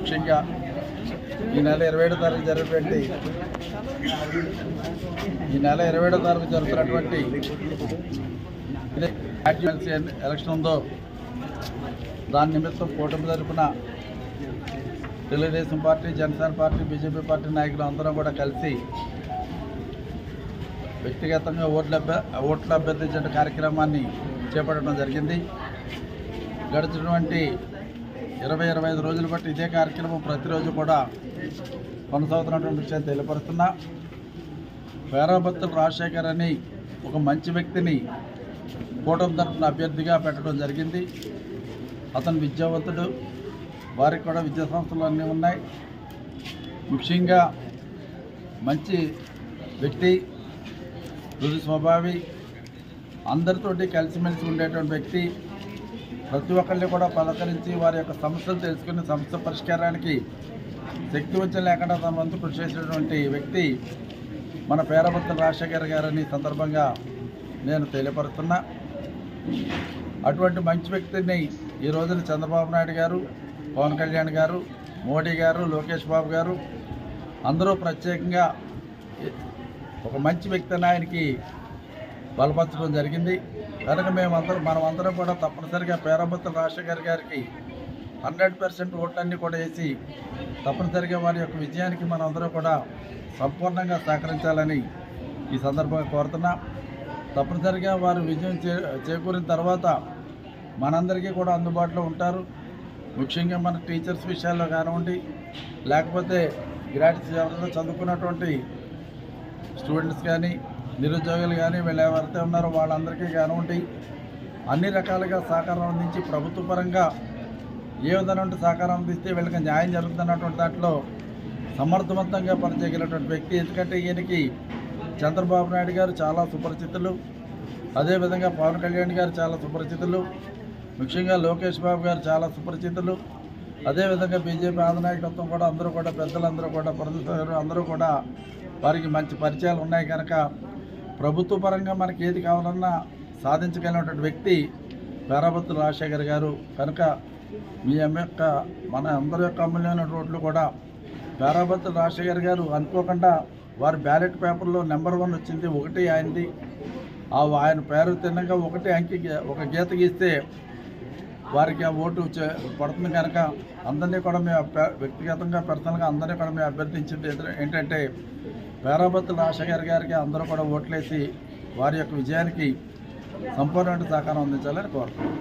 ముఖ్యంగా ఈ నెల 27వ తారీఖు జరిగినటువంటి జరుగుతున్నటువంటి ఎలక్షన్ ఉందో దాని నిమిత్తం కూటమి తరపున Telugu Desam party, Janasena party, BJP party నాయకులు అందరం కూడా కలిసి వ్యక్తిగతంగా ఓట్లు అభ్యర్థించే కార్యక్రమాన్ని చేపట్టడం జరిగింది. గడిచినటువంటి 20-25 రోజులు బట్టి ఇదే కార్యక్రమం ప్రతిరోజు కూడా కొనసాగుతున్నటువంటి విషయాన్ని తెలియపరుస్తున్నా. పేరాబత్తుల రాజశేఖర్ అని ఒక మంచి వ్యక్తిని కూటమి తరపున అభ్యర్థిగా పెట్టడం జరిగింది. అతను విద్యావంతుడు, వారికి కూడా విద్యా సంస్థలు అన్నీ ఉన్నాయి. ముఖ్యంగా మంచి వ్యక్తి, మృదు స్వభావి, అందరితోటి కలిసిమెలిసి ఉండేటువంటి వ్యక్తి, ప్రతి ఒక్కరిని కూడా పలకరించి వారి యొక్క సమస్యలు తెలుసుకుని సమస్య పరిష్కారానికి శక్తివంచన లేకుండా తన వంతు కృషి చేసినటువంటి వ్యక్తి మన పేరాబత్తుల రాజశేఖర్ గారని సందర్భంగా నేను తెలియపరుస్తున్నా. అటువంటి మంచి వ్యక్తిని ఈ రోజున చంద్రబాబు నాయుడు గారు, పవన్ కళ్యాణ్ గారు, మోడీ గారు, లోకేష్ బాబు గారు అందరూ ప్రత్యేకంగా ఒక మంచి వ్యక్తిని ఆయనకి బలపరచడం జరిగింది. కనుక మనమందరం కూడా తప్పనిసరిగా పేరాబత్తుల రాజశేఖర్ గారికి 100% ఓట్లన్నీ కూడా వేసి తప్పనిసరిగా వారి యొక్క విజయానికి మనం అందరూ కూడా సంపూర్ణంగా సహకరించాలని ఈ సందర్భంగా కోరుతున్నా. తప్పనిసరిగా వారు విజయం చేకూరిన తర్వాత మనందరికీ కూడా అందుబాటులో ఉంటారు. ముఖ్యంగా మన టీచర్స్ విషయాల్లో కానివ్వండి, లేకపోతే గ్రాడ్యుయేట్స్ ఎవరైనా చదువుకున్నటువంటి స్టూడెంట్స్ కానీ, నిరుద్యోగులు కానీ, వీళ్ళు ఎవరైతే ఉన్నారో వాళ్ళందరికీ కానివ్వండి అన్ని రకాలుగా సహకారం అందించి ప్రభుత్వ పరంగా ఏ విధమైన సహకారం అందిస్తే వీళ్ళకి న్యాయం జరుగుతున్నటువంటి దాంట్లో సమర్థవంతంగా పనిచేయగలిగినటువంటి వ్యక్తి. ఎందుకంటే ఈయనకి చంద్రబాబు నాయుడు గారు చాలా సుపరిచితులు, అదేవిధంగా పవన్ కళ్యాణ్ గారు చాలా సుపరిచితులు, ముఖ్యంగా లోకేష్ బాబు గారు చాలా సుపరిచితులు, అదేవిధంగా బీజేపీ ఆంధ్రనాయకత్వం కూడా అందరూ కూడా పెద్దలందరూ కూడా ప్రజలు అందరూ కూడా వారికి మంచి పరిచయాలు ఉన్నాయి. కనుక ప్రభుత్వ పరంగా మనకి ఏది కావాలన్నా సాధించగలిగినటువంటి వ్యక్తి పేరాబత్తుల రాజశేఖర్ గారు. కనుక మన అందరి యొక్క అమూల్యమైన ఓట్లు కూడా పేరాబత్తుల రాజశేఖర్ గారు అనుకోకుండా వారి బ్యాలెట్ పేపర్లో నెంబర్ 1 వచ్చింది, 1 ఆయనది. ఆయన పేరు తిన్నగా 1 అంకి ఒక గీత గీస్తే వారికి ఆ ఓటు పడుతుంది. కనుక అందరినీ కూడా మేము వ్యక్తిగతంగా పర్సనల్గా అందరినీ కూడా మేము అభ్యర్థించింది ఏంటంటే పేరాబత్తుల రాజశేఖర్ గారికి అందరూ కూడా ఓట్లేసి వారి యొక్క విజయానికి సంపూర్ణ సహకారం అందించాలని కోరుతున్నాం.